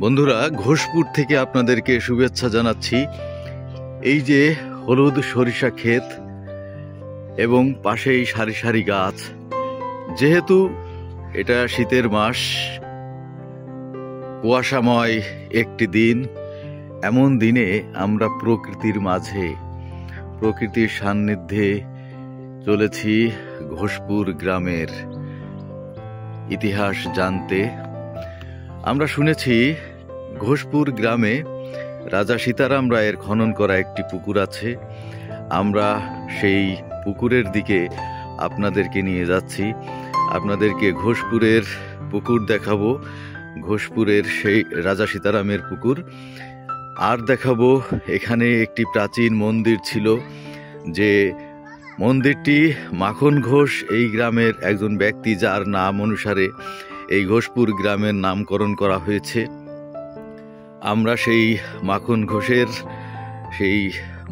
বন্ধুরা, ঘোষপুর থেকে আপনাদেরকে শুভেচ্ছা জানাচ্ছি। এই যে হলুদ সরিষা ক্ষেত এবং পাশেই সারি সারি গাছ। যেহেতু এটা শীতের মাস, কুয়াশাময় একটি দিন, এমন দিনে আমরা প্রকৃতির মাঝে, প্রকৃতির সান্নিধ্যে চলেছি ঘোষপুর গ্রামের ইতিহাস জানতে। আমরা শুনেছি ঘোষপুর গ্রামে রাজা সীতারাম রায়ের খনন করা একটি পুকুর আছে। আমরা সেই পুকুরের দিকে আপনাদেরকে নিয়ে যাচ্ছি। আপনাদেরকে ঘোষপুরের পুকুর দেখাবো, ঘোষপুরের সেই রাজা সীতারামের পুকুর। আর দেখাবো এখানে একটি প্রাচীন মন্দির ছিল, যে মন্দিরটি মাখন ঘোষ এই গ্রামের একজন ব্যক্তি, যার নাম অনুসারে এই ঘোষপুর গ্রামের নামকরণ করা হয়েছে। আমরা সেই মাখন ঘোষের সেই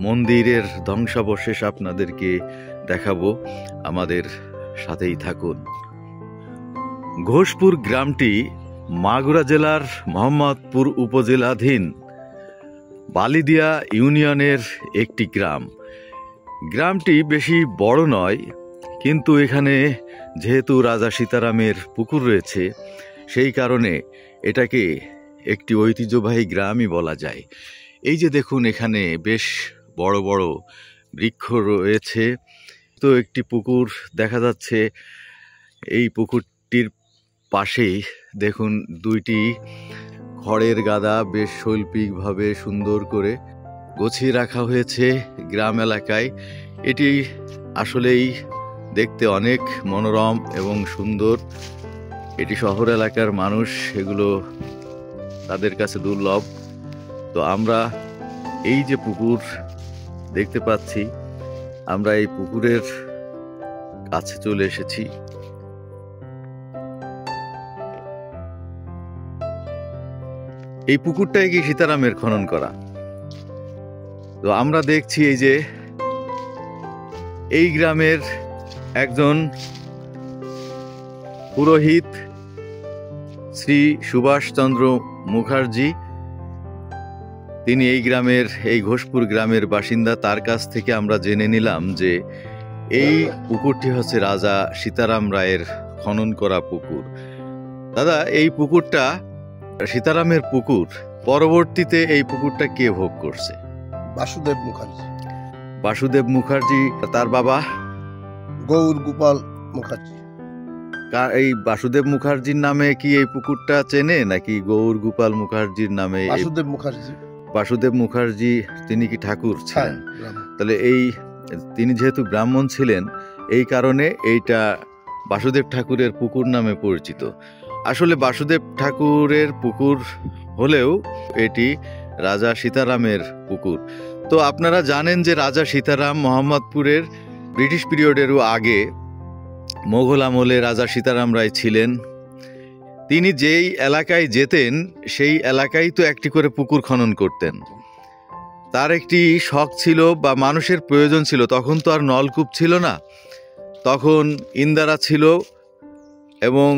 মন্দিরের ধ্বংসাবশেষ আপনাদেরকে দেখাবো, আমাদের সাথেই থাকুন। ঘোষপুর গ্রামটি মাগুরা জেলার মোহাম্মদপুর উপজেলাধীন বালিদিয়া ইউনিয়নের একটি গ্রাম। গ্রামটি বেশি বড় নয়, কিন্তু এখানে যেহেতু রাজা সীতারামের পুকুর রয়েছে, সেই কারণে এটাকে একটি ঐতিহ্যবাহী গ্রামই বলা যায়। এই যে দেখুন, এখানে বেশ বড় বড় বৃক্ষ রয়েছে। তো একটি পুকুর দেখা যাচ্ছে। এই পুকুরটির পাশেই দেখুন দুইটি খড়ের গাদা বেশ শৈল্পিকভাবে সুন্দর করে গুছিয়ে রাখা হয়েছে গ্রাম এলাকায়। এটি আসলেই দেখতে অনেক মনোরম এবং সুন্দর। এটি শহর এলাকার মানুষ এগুলো তাদের কাছে দুর্লভ। তো আমরা এই যে পুকুর দেখতে পাচ্ছি, আমরা এই পুকুরের কাছে চলে এসেছি। এই পুকুরটাই কি সীতারামের খনন করা? তো আমরা দেখছি এই যে এই গ্রামের একজন পুরোহিত শ্রী সুভাষচন্দ্র মুখার্জি, তিনি এই গ্রামের, এই ঘোষপুর গ্রামের বাসিন্দা। তার কাছ থেকে আমরা জেনে নিলাম যে এই পুকুরটি হচ্ছে রাজা সীতারাম রায়ের খনন করা পুকুর। দাদা, এই পুকুরটা সীতারামের পুকুর, পরবর্তীতে এই পুকুরটা কে ভোগ করছে? বাসুদেব মুখার্জি। বাসুদেব মুখার্জি, তার বাবা গৌর গোপাল মুখার্জি। এই বাসুদেব মুখার্জির নামে কি এই পুকুরটা চেনে, নাকি গৌর গোপাল মুখার্জির নামে? বাসুদেব মুখার্জি। বাসুদেব মুখার্জি তিনি কি ঠাকুর ছিলেন? তাহলে এই তিনি যেহেতু ব্রাহ্মণ ছিলেন, এই কারণে এইটা বাসুদেব ঠাকুরের পুকুর নামে পরিচিত। আসলে বাসুদেব ঠাকুরের পুকুর হলেও এটি রাজা সীতারামের পুকুর। তো আপনারা জানেন যে রাজা সীতারাম মোহাম্মদপুরের ব্রিটিশ পিরিয়ডেরও আগে, মোগল আমলে রাজা সীতারাম রায় ছিলেন। তিনি যেই এলাকায় যেতেন সেই এলাকায় তো একটি করে পুকুর খনন করতেন। তার একটি শখ ছিল বা মানুষের প্রয়োজন ছিল। তখন তো আর নলকূপ ছিল না, তখন ইন্দারা ছিল, এবং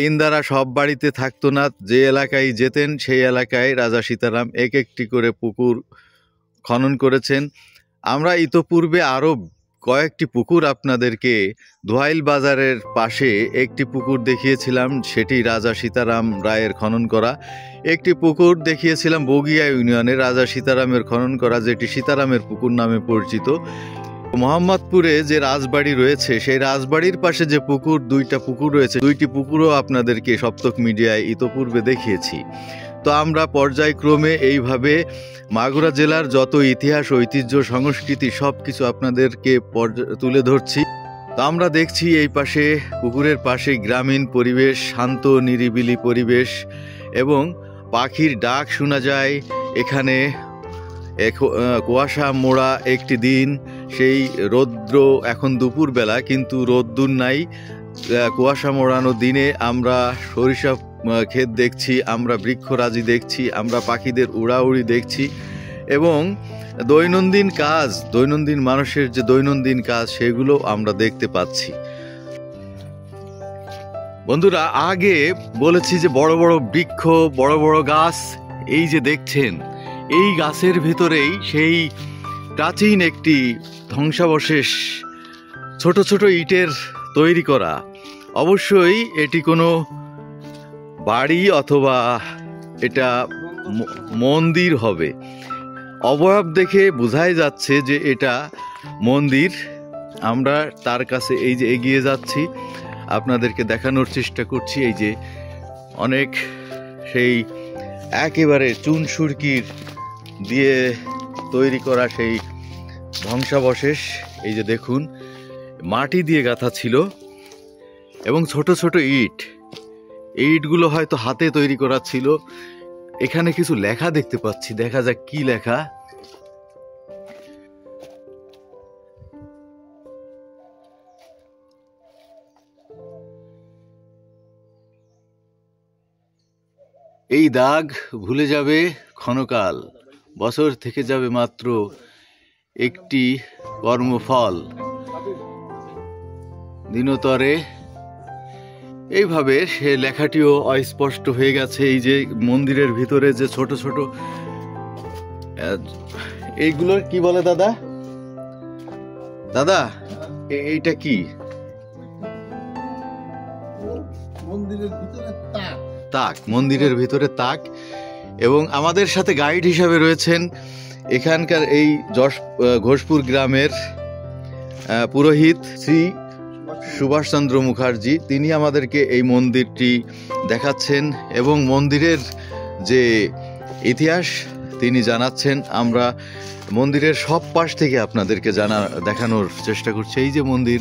ইন্দারা সব বাড়িতে থাকতো না। যে এলাকায় যেতেন সেই এলাকায় রাজা সীতারাম এক একটি করে পুকুর খনন করেছেন। আমরা ইতোপূর্বে আরও কয়েকটি পুকুর আপনাদেরকে দোয়াইল বাজারের পাশে একটি পুকুর দেখিয়েছিলাম, সেটি রাজা সীতারাম রায়ের খনন করা। একটি পুকুর দেখিয়েছিলাম বগিয়া ইউনিয়নে রাজা সীতারামের খনন করা, যেটি সীতারামের পুকুর নামে পরিচিত। মোহাম্মদপুরে যে রাজবাড়ি রয়েছে, সেই রাজবাড়ির পাশে যে পুকুর, দুইটা পুকুর রয়েছে, দুইটি পুকুরও আপনাদেরকে সপ্তক মিডিয়ায় ইতোপূর্বে দেখিয়েছি। তো আমরা পর্যায়ক্রমে এইভাবে মাগুরা জেলার যত ইতিহাস, ঐতিহ্য, সংস্কৃতি সব কিছু আপনাদেরকে তুলে ধরছি। তো আমরা দেখছি এই পাশে, পুকুরের পাশে গ্রামীণ পরিবেশ, শান্ত নিরিবিলি পরিবেশ, এবং পাখির ডাক শোনা যায়। এখানে কুয়াশা মোড়া একটি দিন, সেই রৌদ্র, এখন দুপুরবেলা কিন্তু রোদ্দুর নাই। কুয়াশা মোড়ানো দিনে আমরা সরিষা ক্ষেত দেখছি, আমরা বৃক্ষরাজি দেখছি, আমরা পাখিদের উড়াউড়ি দেখছি, এবং দৈনন্দিন কাজ, দৈনন্দিন মানুষের যে দৈনন্দিন কাজ, সেগুলো আমরা দেখতে পাচ্ছি। বন্ধুরা, আগে বলেছি যে বড় বড় বৃক্ষ, বড় বড় গাছ, এই যে দেখছেন, এই গাছের ভেতরেই সেই প্রাচীন একটি ধ্বংসাবশেষ, ছোট ছোট ইটের তৈরি করা। অবশ্যই এটি কোনো বাড়ি অথবা এটা মন্দির হবে। অবয়ব দেখে বোঝাই যাচ্ছে যে এটা মন্দির। আমরা তার কাছে এই যে এগিয়ে যাচ্ছি, আপনাদেরকে দেখানোর চেষ্টা করছি। এই যে অনেক সেই একেবারে চুন সুরকির দিয়ে তৈরি করা সেই ধ্বংসাবশেষ। এই যে দেখুন, মাটি দিয়ে গাঁথা ছিল এবং ছোট ছোট ইট। এই ইটগুলো হয়তো হাতে তৈরি করা ছিল। এখানে কিছু লেখা দেখতে পাচ্ছি, দেখা যাক কি লেখা। এই দাগ ভুলে যাবে ক্ষণকাল, বছর থেকে যাবে মাত্র একটি কর্মফল দিনতরে। এইভাবে সে লেখাটিও অস্পষ্ট হয়ে গেছে। এই যে মন্দিরের ভিতরে যে ছোট ছোট এইগুলোর কি বলে দাদা? দাদা, এইটা কি? মন্দিরের ভিতরে তাক, মন্দিরের ভিতরে তাক। এবং আমাদের সাথে গাইড হিসাবে রয়েছেন এখানকার এই ঘোষপুর গ্রামের পুরোহিত শ্রী সুভাষচন্দ্র মুখার্জি। তিনি আমাদেরকে এই মন্দিরটি দেখাচ্ছেন এবং মন্দিরের যে ইতিহাস তিনি জানাচ্ছেন। আমরা মন্দিরের সব পাশ থেকে আপনাদেরকে দেখানোর চেষ্টা করছি। এই যে মন্দির,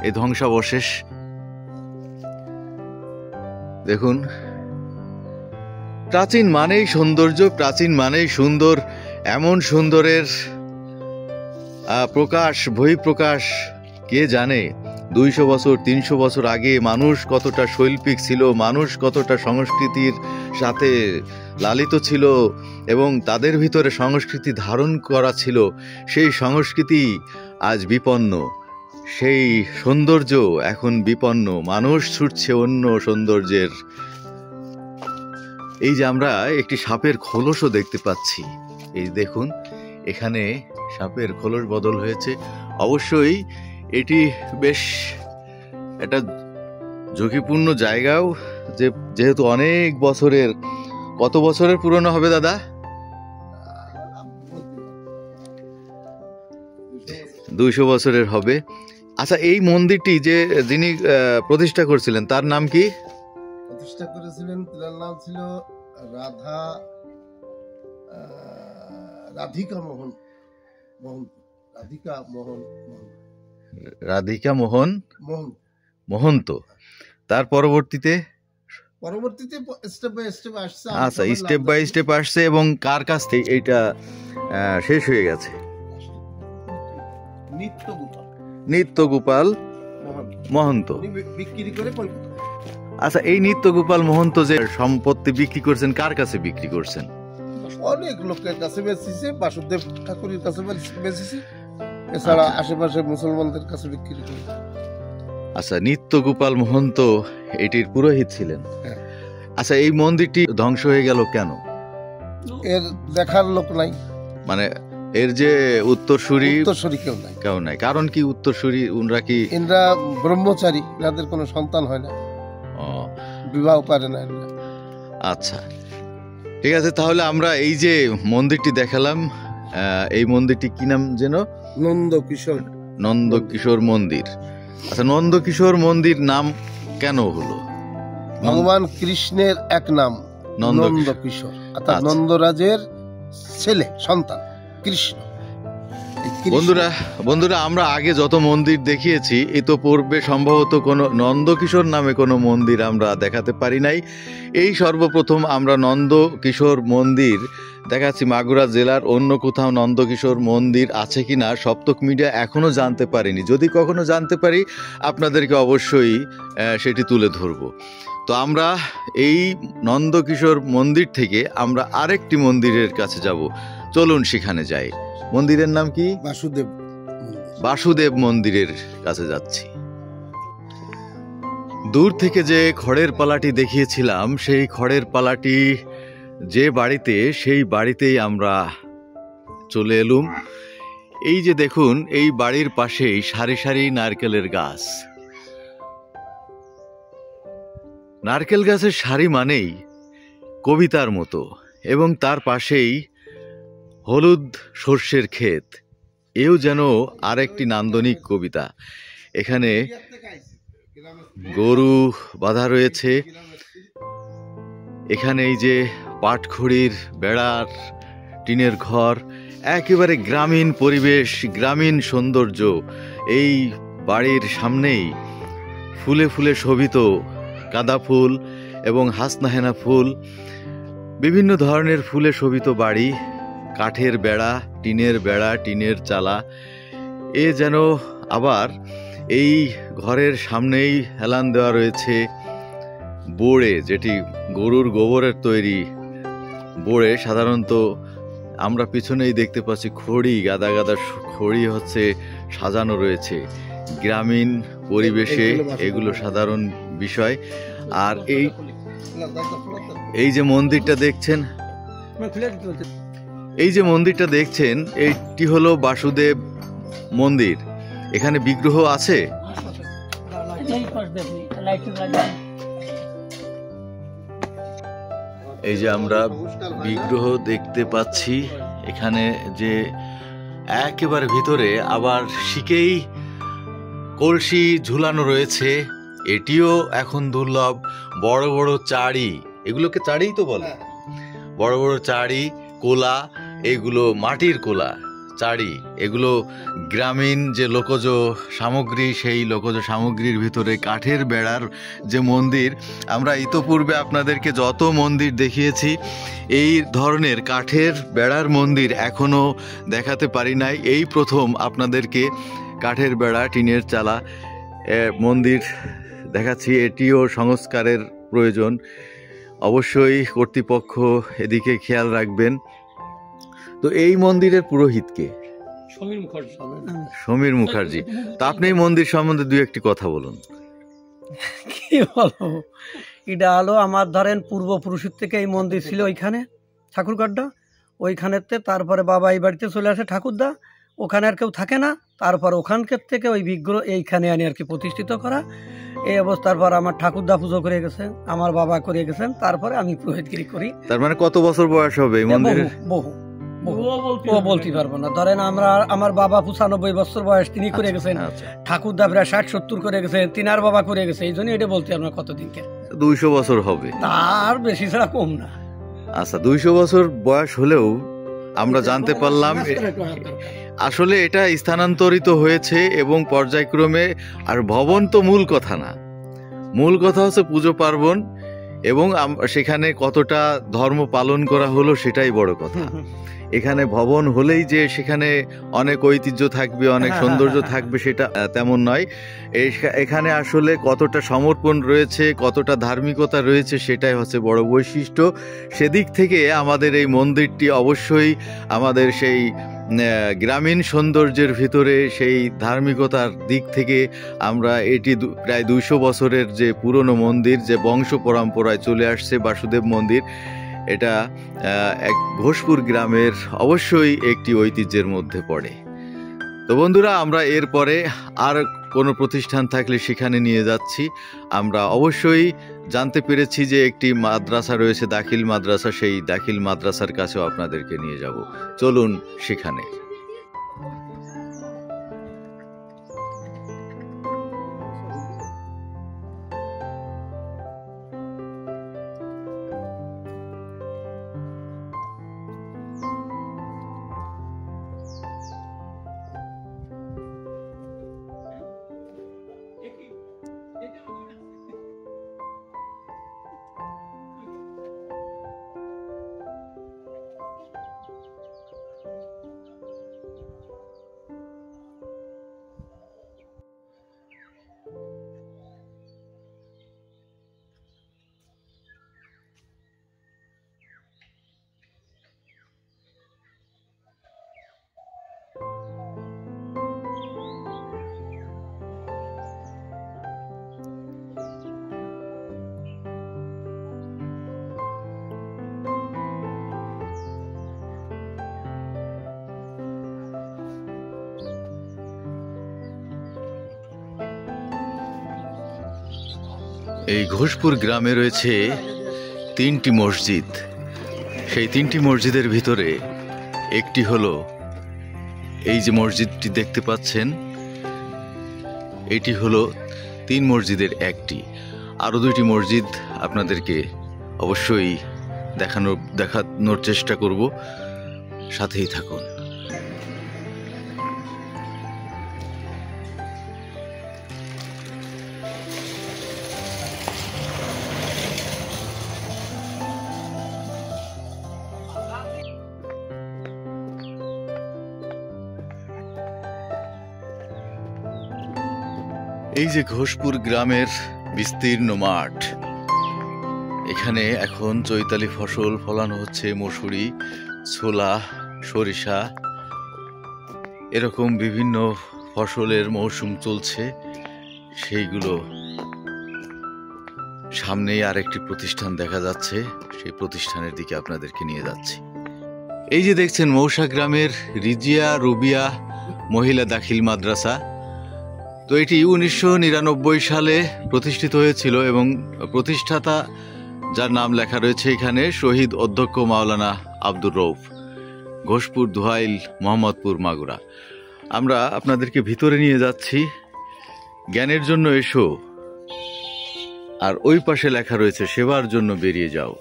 এই ধ্বংসাবশেষ দেখুন। প্রাচীন মানেই সৌন্দর্য, প্রাচীন মানেই সুন্দর। এমন সুন্দরের প্রকাশ, বহিঃপ্রকাশ কে জানে? 200 বছর 300 বছর আগে মানুষ কতটা শৈল্পিক ছিল, মানুষ কতটা সংস্কৃতির সাথে লালিত ছিল এবং তাদের ভিতরে সংস্কৃতি ধারণ করা ছিল। সেই সংস্কৃতি আজ বিপন্ন, সেই সৌন্দর্য এখন বিপন্ন। মানুষ ছুটছে অন্য সৌন্দর্যের। এই যে আমরা একটি সাপের খোলসও দেখতে পাচ্ছি। এই দেখুন, এখানে সাপের খোলস বদল হয়েছে। অবশ্যই এটি বেশ একটা ঝুঁকিপূর্ণ জায়গাও, যেহেতু অনেক বছরের। কত বছরের পুরনো হবে দাদা? 200 বছরের হবে। আচ্ছা, এই মন্দিরটি যে যিনি প্রতিষ্ঠা করেছিলেন তার নাম কি? প্রতিষ্ঠা করেছিলেন, তার নাম ছিল রাধিকা মোহন মহন্ত। তার পরবর্তীতে স্টেপ বাই স্টেপ আসছে। আচ্ছা, স্টেপ বাই স্টেপ আসছে। এবং কার কাছ থেকে এইটা শেষ হয়ে গেছে? নিত্যগোপাল মহন্ত বিক্রি করে কলকাতা। আচ্ছা, এই নিত্যগোপাল মহন্ত যে সম্পত্তি বিক্রি করছেন, কার কাছে বিক্রি করছেন? অনেক লোকের কাছে বেচেছে, বাসুদেব ঠাকুরের কাছে বেচেছে, এছাড়া আশেপাশে মুসলমানদের কাছে বিক্রি করে। আচ্ছা, নিত্যগোপাল মহন্ত এটির পুরোহিত ছিলেন। আচ্ছা, এই মন্দিরটি ধ্বংস হয়ে গেল কেন? এর দেখার লোক নাই, মানে এর যে উত্তরসূরি কেউ নাই। কারণ কি? উত্তরসূরি এনরা ব্রহ্মচারী, এনাদের কোনো সন্তান হয় না, বিবাহ করে না। আচ্ছা, ঠিক আছে। তাহলে আমরা এই যে মন্দিরটি দেখালাম, এই মন্দিরটি কি নাম যেন? নন্দকিশোর মন্দির। আচ্ছা, নন্দকিশোর মন্দির নাম কেন হলো? ভগবান কৃষ্ণের এক নাম নন্দকিশোর, অর্থাৎ নন্দরাজের ছেলে, সন্তান কৃষ্ণ। বন্ধুরা, আমরা আগে যত মন্দির দেখিয়েছি, ইতোপূর্বে সম্ভবত কোনো নন্দকিশোর নামে কোনো মন্দির আমরা দেখাতে পারি নাই। এই সর্বপ্রথম আমরা নন্দকিশোর মন্দির দেখাচ্ছি। মাগুরা জেলার অন্য কোথাও নন্দকিশোর মন্দির আছে কিনা সপ্তক মিডিয়া এখনো জানতে পারিনি। যদি কখনো জানতে পারি, আপনাদেরকে অবশ্যই সেটি তুলে ধরব। তো আমরা এই নন্দকিশোর মন্দির থেকে আমরা আরেকটি মন্দিরের কাছে যাব। চলুন সেখানে যাই। মন্দিরের নাম কি? বাসুদেব মন্দিরের কাছে যাচ্ছি। দূর থেকে যে খড়ের পালাটি দেখিয়েছিলাম, সেই খড়ের পালাটি যে বাড়িতে, সেই বাড়িতেই আমরা চলে এলুম। এই যে দেখুন, এই বাড়ির পাশেই সারি সারি নারকেলের গাছ। নারকেল গাছের সারি মানেই কবিতার মতো, এবং তার পাশেই হলুদ সর্ষের ক্ষেত, এও যেন আরেকটি নান্দনিক কবিতা। এখানে গরু বাঁধা রয়েছে, এখানে এই যে পাটখড়ির বেড়ার টিনের ঘর, একেবারে গ্রামীণ পরিবেশ, গ্রামীণ সৌন্দর্য। এই বাড়ির সামনেই ফুলে ফুলে শোভিত গাঁদা ফুল এবং হাসনাহেনা ফুল, বিভিন্ন ধরনের ফুলে শোভিত বাড়ি, কাঠের বেড়া, টিনের চালা। এ যেন আবার এই ঘরের সামনেই হেলান দেওয়া রয়েছে বোড়ে, যেটি গরুর গোবরের তৈরি বোড়ে। সাধারণত আমরা পিছনেই দেখতে পাচ্ছি খড়ি, গাদা গাদা খড়ি হচ্ছে সাজানো রয়েছে। গ্রামীণ পরিবেশে এগুলো সাধারণ বিষয়। আর এই যে মন্দিরটা দেখছেন, এইটি হলো বাসুদেব মন্দির। এখানে বিগ্রহ আছে। এই যে আমরা বিগ্রহ দেখতে পাচ্ছি এখানে, যে একেবারে ভিতরে আবার শিকেই কলসি ঝুলানো রয়েছে। এটিও এখন দুর্লভ। বড় বড় চাড়ি, এগুলোকে চাড়িই তো বলে, বড় বড় চাড়ি, কোলা, এগুলো মাটির কোলা, চাড়ি, এগুলো গ্রামীণ যে লোকজ সামগ্রী, সেই লোকজ সামগ্রীর ভিতরে কাঠের বেড়ার যে মন্দির। আমরা ইতোপূর্বে আপনাদেরকে যত মন্দির দেখিয়েছি, এই ধরনের কাঠের বেড়ার মন্দির এখনও দেখাতে পারি নাই। এই প্রথম আপনাদেরকে কাঠের বেড়া, টিনের চালা মন্দির দেখাচ্ছি। এটিও সংস্কারের প্রয়োজন, অবশ্যই কর্তৃপক্ষ এদিকে খেয়াল রাখবেন। তো এই মন্দিরের পুরোহিতকে সমীর মুখার্জি। তা আপনি এই মন্দির সম্বন্ধে দুই একটি কথা বলুন। কি বলবো, এটা হলো আমার ধরেন পূর্বপুরুষের থেকে এই মন্দির ছিল ওইখানে ঠাকুরগাড্ডা, ওইখানেতে। তারপরে বাবা এই বাড়িতে চলে আসে ঠাকুরদা, ওখানে আর কেউ থাকে না। তারপর ওখানকার থেকে ওই বিগ্রহ এইখানে আনি আর কি প্রতিষ্ঠিত করা। এই অবস্থার পর আমার ঠাকুরদা পুজো করে গেছেন, আমার বাবা করে গেছেন, তারপরে আমি পুরোহিতগিরি করি। তার মানে কত বছর বয়স হবে এই মন্দিরের? বহু ও বলতে পারবো না। ধরেন আমার বাবা 95 বছর বয়স, তিনি করে গেছেন। ঠাকুরদা প্রায় 60-70 করে গেছেন, তিনার বাবা করে গেছে। এই জন্য এটা বলতে আমরা কতদিনকে 200 বছর হবে, তার বেশি ছাড়া কম না। আচ্ছা, 200 বছর বয়স হলেও আমরা জানতে পারলাম আসলে এটা স্থানান্তরিত হয়েছে এবং পর্যায়ক্রমে। আর ভবন তো মূল কথা না, মূল কথা হচ্ছে পুজো পার্বণ এবং সেখানে কতটা ধর্ম পালন করা হলো সেটাই বড় কথা। এখানে ভবন হলেই যে সেখানে অনেক ঐতিহ্য থাকবে, অনেক সৌন্দর্য থাকবে, সেটা তেমন নয়। এখানে আসলে কতটা সমর্পণ রয়েছে, কতটা ধার্মিকতা রয়েছে, সেটাই হচ্ছে বড় বৈশিষ্ট্য। সেদিক থেকে আমাদের এই মন্দিরটি অবশ্যই আমাদের সেই গ্রামীণ সৌন্দর্যের ভিতরে, সেই ধার্মিকতার দিক থেকে আমরা এটি প্রায় 200 বছরের যে পুরনো মন্দির, যে বংশ পরম্পরায় চলে আসছে বাসুদেব মন্দির, এটা এক ঘোষপুর গ্রামের অবশ্যই একটি ঐতিহ্যের মধ্যে পড়ে। তো বন্ধুরা, আমরা এরপরে আর কোনো প্রতিষ্ঠান থাকলে সেখানে নিয়ে যাচ্ছি। আমরা অবশ্যই জানতে পেরেছি যে একটি মাদ্রাসা রয়েছে, দাখিল মাদ্রাসা। সেই দাখিল মাদ্রাসার কাছেও আপনাদেরকে নিয়ে যাব, চলুন সেখানে। এই ঘোষপুর গ্রামে রয়েছে 3টি মসজিদ। সেই 3টি মসজিদের ভিতরে একটি হলো এই যে মসজিদটি দেখতে পাচ্ছেন, এটি হলো 3 মসজিদের একটি। আরও 2টি মসজিদ আপনাদেরকে অবশ্যই দেখানোর চেষ্টা করব, সাথেই থাকুন। এই যে ঘোষপুর গ্রামের বিস্তীর্ণ মাঠ, এখানে এখন চৈতালি ফসল ফলানো হচ্ছে, মসুরি, ছোলা, সরিষা, এরকম বিভিন্ন ফসলের মৌসুম চলছে। সেইগুলো সামনেই আরেকটি প্রতিষ্ঠান দেখা যাচ্ছে, সেই প্রতিষ্ঠানের দিকে আপনাদেরকে নিয়ে যাচ্ছি। এই যে দেখছেন মৌসা গ্রামের রিজিয়া রুবিয়া মহিলা দাখিল মাদ্রাসা। তো এটি 1999 সালে প্রতিষ্ঠিত হয়েছিল এবং প্রতিষ্ঠাতা যার নাম লেখা রয়েছে এখানে শহীদ অধ্যক্ষ মাওলানা আব্দুর রৌফ, ঘোষপুর, ধোয়াইল, মোহাম্মদপুর, মাগুরা। আমরা আপনাদেরকে ভিতরে নিয়ে যাচ্ছি। জ্ঞানের জন্য এসো, আর ওই পাশে লেখা রয়েছে সেবার জন্য বেরিয়ে যাও।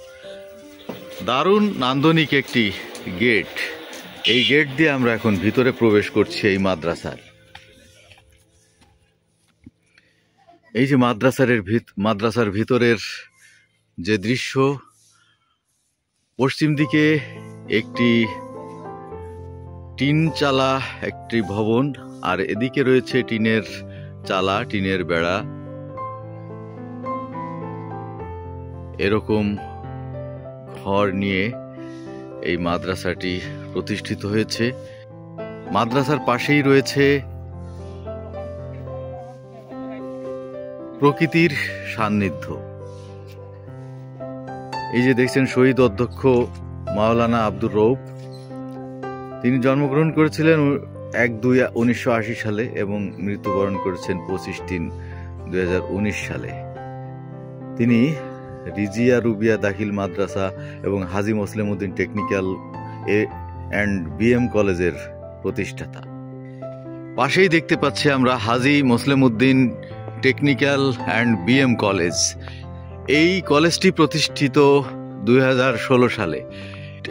দারুণ নান্দনিক একটি গেট। এই গেট দিয়ে আমরা এখন ভিতরে প্রবেশ করছি এই মাদ্রাসার। এই যে মাদ্রাসার ভিতরের যে দৃশ্য, পশ্চিম দিকে একটি টিন চালা একটি ভবন, আর এদিকে রয়েছে টিনের চালা, টিনের বেড়া। এরকম ঘর নিয়ে এই মাদ্রাসাটি প্রতিষ্ঠিত হয়েছে। মাদ্রাসার পাশেই রয়েছে প্রকৃতির সান্নিধ্য। এই যে দেখছেন শহীদ অধ্যক্ষ মাওলানা আব্দুর রৌফ, তিনি জন্মগ্রহণ করেছিলেন 1-2-1980 সালে এবং মৃত্যুবরণ করেছেন 25-3-2019 সালে। তিনি রিজিয়া রুবিয়া দাখিল মাদ্রাসা এবং হাজী মোসলেমউদ্দিন টেকনিক্যাল অ্যান্ড বিএম কলেজের প্রতিষ্ঠাতা। পাশেই দেখতে পাচ্ছি আমরা হাজী মোসলেমউদ্দিন টেকনিক্যাল অ্যান্ড বিএম কলেজ। এই কলেজটি প্রতিষ্ঠিত 2016 সালে।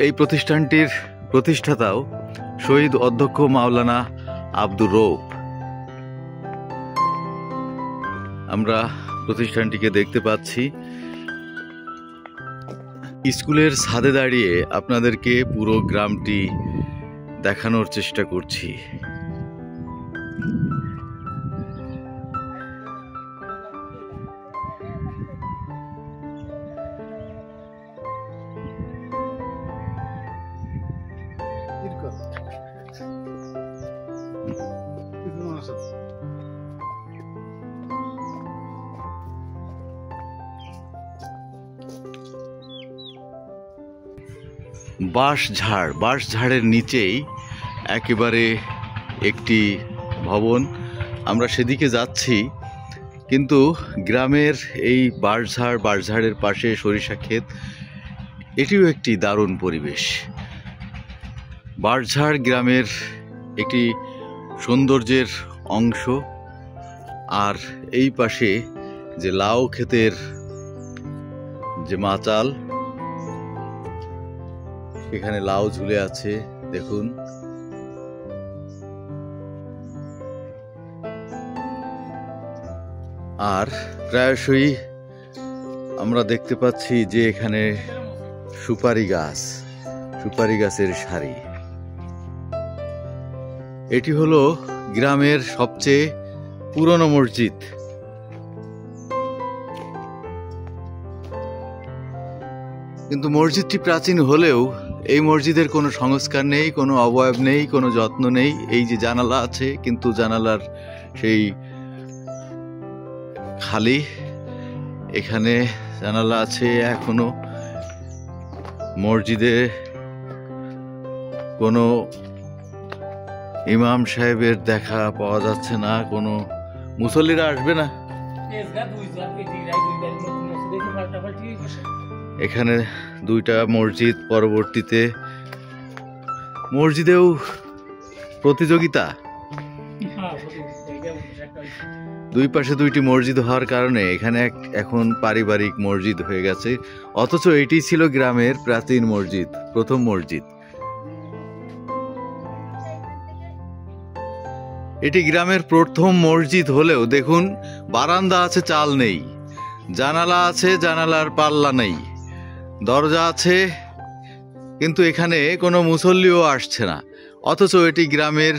এই প্রতিষ্ঠানটির প্রতিষ্ঠাতাও শহীদ অধ্যক্ষ মাওলানা আব্দুর রৌফ। আমরা প্রতিষ্ঠানটিকে দেখতে পাচ্ছি। স্কুলের ছাদে দাঁড়িয়ে আপনাদেরকে পুরো গ্রামটি দেখানোর চেষ্টা করছি। বাঁশঝাড়ের নিচেই একেবারে একটি ভবন। আমরা সেদিকে যাচ্ছি, কিন্তু গ্রামের এই বাঁশঝাড়ের পাশে সরিষা ক্ষেত, এটিও একটি দারুণ পরিবেশ। বাঁশঝাড় গ্রামের একটি সৌন্দর্যের অংশ। আর এই পাশে যে লাউ ক্ষেতের যে মাচাল, এখানে লাউ ঝুলে আছে দেখুন। আর প্রায়শই আমরা দেখতে পাচ্ছি যে এখানে সুপারি গাছের সারি। এটি হলো গ্রামের সবচেয়ে পুরনো মসজিদ। কিন্তু মসজিদটি প্রাচীন হলেও এই মসজিদের কোনো সংস্কার নেই, কোনো অবয়ব নেই, কোনো যত্ন নেই। এই যে জানালা আছে, কিন্তু জানালার সেই খালি, এখানে জানালা আছে এখনো। মসজিদে কোনো ইমাম সাহেবের দেখা পাওয়া যাচ্ছে না, কোনো মুসল্লিরা আসবে না, এখানে দুইটা মসজিদ, পরবর্তীতে মসজিদেও প্রতিযোগিতা। দুই পাশে দুইটি মসজিদ হওয়ার কারণে এখানে এখন পারিবারিক মসজিদ হয়ে গেছে, অথচ এটি ছিল গ্রামের প্রাচীন মসজিদ, প্রথম মসজিদ। এটি গ্রামের প্রথম মসজিদ হলেও দেখুন, বারান্দা আছে, চাল নেই, জানালা আছে, জানালার পাল্লা নেই, দরজা আছে, কিন্তু এখানে কোনো মুসল্লিও আসছে না। অথচ এটি গ্রামের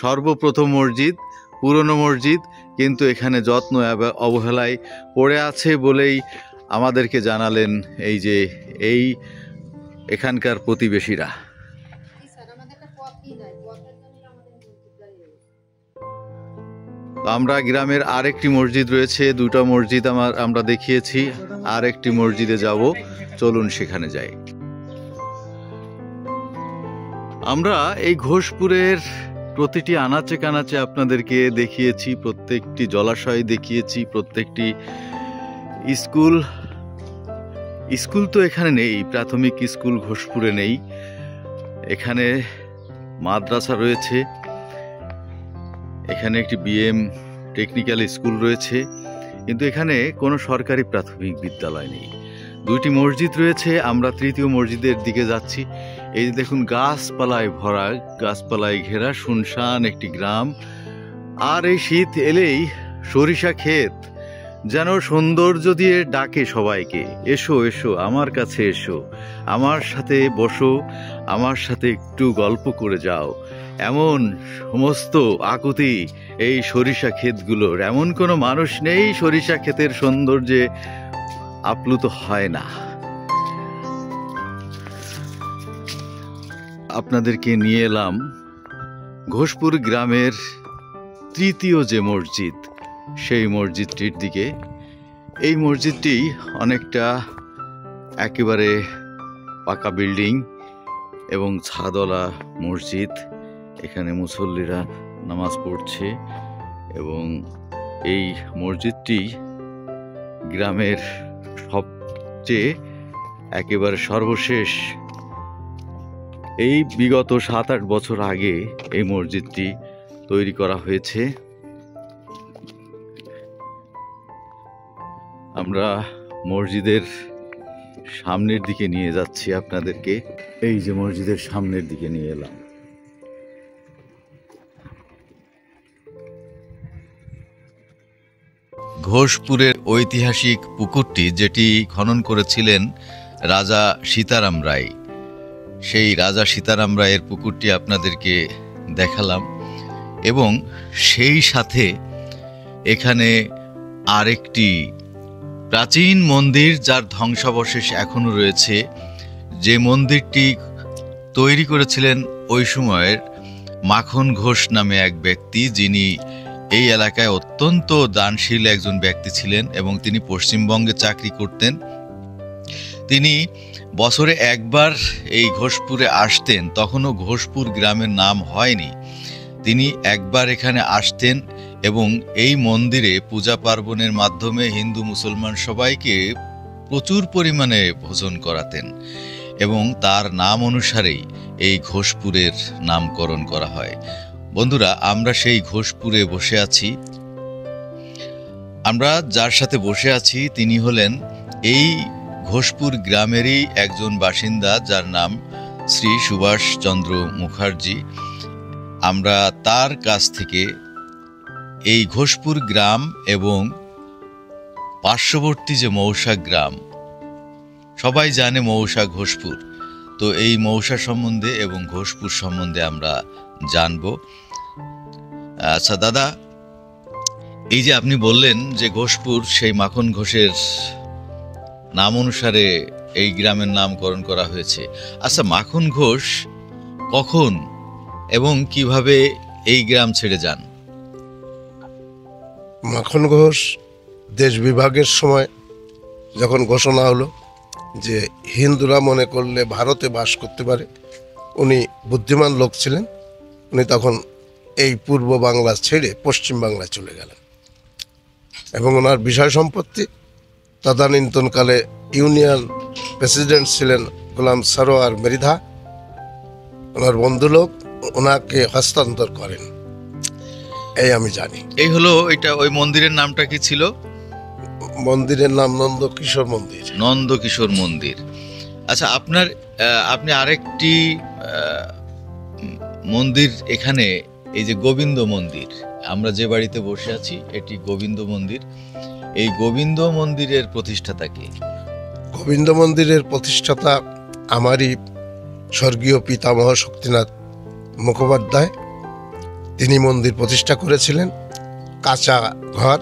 সর্বপ্রথম মসজিদ, পুরনো মসজিদ, কিন্তু এখানে যত্ন অবহেলায় পড়ে আছে বলেই আমাদেরকে জানালেন এই এখানকার প্রতিবেশীরা। আমরা গ্রামের আরেকটি মসজিদ রয়েছে, দুটো মসজিদ আমরা দেখিয়েছি, আরেকটি মসজিদে যাব, চলুন সেখানে যাই। আমরা এই ঘোষপুরের প্রতিটি আনাচে কানাচে আপনাদেরকে দেখিয়েছি, প্রত্যেকটি জলাশয় দেখিয়েছি, প্রত্যেকটি স্কুল তো এখানে নেই, প্রাথমিক স্কুল ঘোষপুরে নেই। এখানে মাদ্রাসা রয়েছে, এখানে একটি বিএম টেকনিক্যাল স্কুল রয়েছে, কিন্তু এখানে কোনো সরকারি প্রাথমিক বিদ্যালয় নেই। দুইটি মসজিদ রয়েছে, আমরা তৃতীয় মসজিদের দিকে যাচ্ছি। এই যে দেখুন, গাছপালায় ভরা, গাছপালায় ঘেরা শুনশান একটি গ্রাম। আর এই শীত এলেই সরিষা ক্ষেত যেন সৌন্দর্য দিয়ে ডাকে সবাইকে, এসো এসো আমার কাছে, এসো আমার সাথে বসো, আমার সাথে একটু গল্প করে যাও। এমন সমস্ত আকুতি এই সরিষা ক্ষেতগুলোর, এমন কোনো মানুষ নেই সরিষা ক্ষেতের সৌন্দর্যে আপ্লুত হয় না। আপনাদেরকে নিয়ে এলাম ঘোষপুর গ্রামের তৃতীয় যে মসজিদ, সেই মসজিদটির দিকে। এই মসজিদটি অনেকটা একেবারে পাকা বিল্ডিং এবং ছাদওয়ালা মসজিদ। এখানে মুসল্লিরা নামাজ পড়ছে এবং এই মসজিদটি গ্রামের সবচেয়ে একেবারে সর্বশেষ। এই বিগত 7-8 বছর আগে এই মসজিদটি তৈরি করা হয়েছে। আমরা মসজিদের সামনের দিকে নিয়ে যাচ্ছি আপনাদেরকে। এই যে মসজিদের সামনের দিকে নিয়ে এলাম। ঘোষপুরের ঐতিহাসিক পুকুরটি, যেটি খনন করেছিলেন রাজা সীতারাম রায়, সেই রাজা সীতারাম রায়ের পুকুরটি আপনাদেরকে দেখালাম। এবং সেই সাথে এখানে আরেকটি প্রাচীন মন্দির, যার ধ্বংসাবশেষ এখনো রয়েছে, যে মন্দিরটি তৈরি করেছিলেন ওই সময়ের মাখন ঘোষ নামে এক ব্যক্তি, যিনি এই এলাকায় অত্যন্ত দানশীল একজন ব্যক্তি ছিলেন এবং তিনি পশ্চিমবঙ্গে চাকরি করতেন। তিনি বছরে একবার এই ঘোষপুরে আসতেন, তখনও ঘোষপুর গ্রামের নাম হয়নি। তিনি একবার এখানে আসতেন এবং এই মন্দিরে পূজা পার্বণের মাধ্যমে হিন্দু মুসলমান সবাইকে প্রচুর পরিমাণে ভোজন করাতেন এবং তার নাম অনুসারেই এই ঘোষপুরের নামকরণ করা হয়। বন্ধুরা, আমরা সেই ঘোষপুরে বসে আছি। আমরা যার সাথে বসে আছি তিনি হলেন এই ঘোষপুর গ্রামেরই একজন বাসিন্দা, যার নাম শ্রী সুভাষ চন্দ্র মুখার্জি। আমরা তার কাছ থেকে এই ঘোষপুর গ্রাম এবং পার্শ্ববর্তী যে মৌসা গ্রাম, সবাই জানে মৌসা ঘোষপুর, তো এই মৌসা সম্বন্ধে এবং ঘোষপুর সম্বন্ধে আমরা জানব। আচ্ছা দাদা, এই যে আপনি বললেন যে ঘোষপুর সেই মাখন ঘোষের নাম অনুসারে এই গ্রামের নামকরণ করা হয়েছে, আচ্ছা মাখন ঘোষ কখন এবং কিভাবে এই গ্রাম ছেড়ে যান? মাখন ঘোষ দেশ বিভাগের সময় যখন ঘোষণা হলো যে হিন্দুরা মনে করলে ভারতে বাস করতে পারে, উনি বুদ্ধিমান লোক ছিলেন, উনি তখন এই পূর্ব বাংলা ছেড়ে পশ্চিম বাংলায় চলে গেলেন। এবং ওনার বিষয় সম্পত্তি তদানীন্তনকালে ইউনিয়ন প্রেসিডেন্ট ছিলেন গোলাম সরোয়ার মৃধা, ওনার বন্ধু লোক, ওনাকে হস্তান্তর করেন, এই আমি জানি। এই হলো এটা। ওই মন্দিরের নামটা কি ছিল? মন্দিরের নাম নন্দ কিশোর মন্দির। নন্দ কিশোর মন্দির। আচ্ছা, আপনি আরেকটি মন্দির এখানে, এই যে গোবিন্দ মন্দির, আমরা যে বাড়িতে বসে আছি এটি গোবিন্দ মন্দির। এই গোবিন্দ মন্দিরের প্রতিষ্ঠাতা কে? গোবিন্দ মন্দিরের প্রতিষ্ঠাতা আমারই স্বর্গীয় পিতামহ শক্তিনাথ মুখোপাধ্যায়। তিনি মন্দির প্রতিষ্ঠা করেছিলেন। কাঁচা ঘর,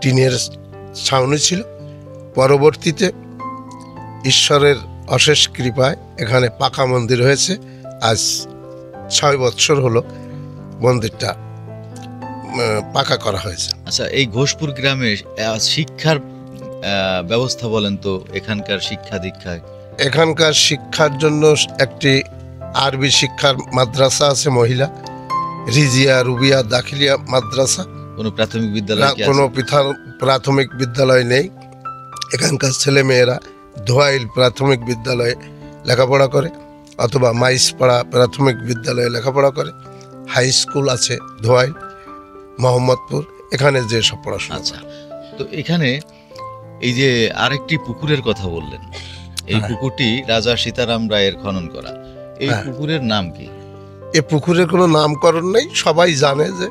টিনের ছাউনি ছিল। পরবর্তীতে ঈশ্বরের অশেষ কৃপায় এখানে পাকা মন্দির হয়েছে। আজ 6 বছর হলো মন্দিরটা পাকা করা হয়েছে। আচ্ছা, এই ঘোষপুর গ্রামে শিক্ষার ব্যবস্থা বলেন তো, এখানকার শিক্ষা দীক্ষা? এখানকার শিক্ষার জন্য একটি আরবি শিক্ষার মাদ্রাসা আছে, মহিলা রিজিয়া রুবিয়া দাখিলিয়া মাদ্রাসা। কোনো প্রাথমিক বিদ্যালয় কি আছে? কোনো প্রাথমিক বিদ্যালয় নেই। এখানকার ছেলে মেয়েরা ধোয়াইল প্রাথমিক বিদ্যালয়ে লেখাপড়া করে, অথবা মাইসপাড়া প্রাথমিক বিদ্যালয়ে লেখাপড়া করে। হাই স্কুল আছে ধোয়াইল, মোহাম্মদপুর, এখানে যে সব পড়াশোনা। আচ্ছা, তো এখানে এই যে আরেকটি পুকুরের কথা বললেন, এই পুকুরটি রাজা সীতারাম রায়ের খনন করা। এই পুকুরের নাম কি? এ পুকুরের কোনো নামকরণ নেই, সবাই জানে যে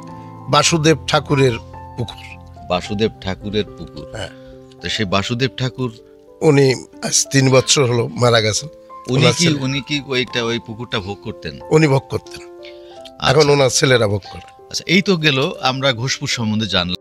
বাসুদেব ঠাকুরের পুকুর। বাসুদেব ঠাকুরের পুকুর। হ্যাঁ। তো সেই বাসুদেব ঠাকুর, উনি আজ 3 বছর হলো মারা গেছেন। উনি কি ওই পুকুরটা ভোগ করতেন? উনি ভোগ করতেন, এখন ওনার ছেলেরা ভোগ করে। আচ্ছা, এই তো গেল আমরা ঘোষপুর সম্বন্ধে জানলাম।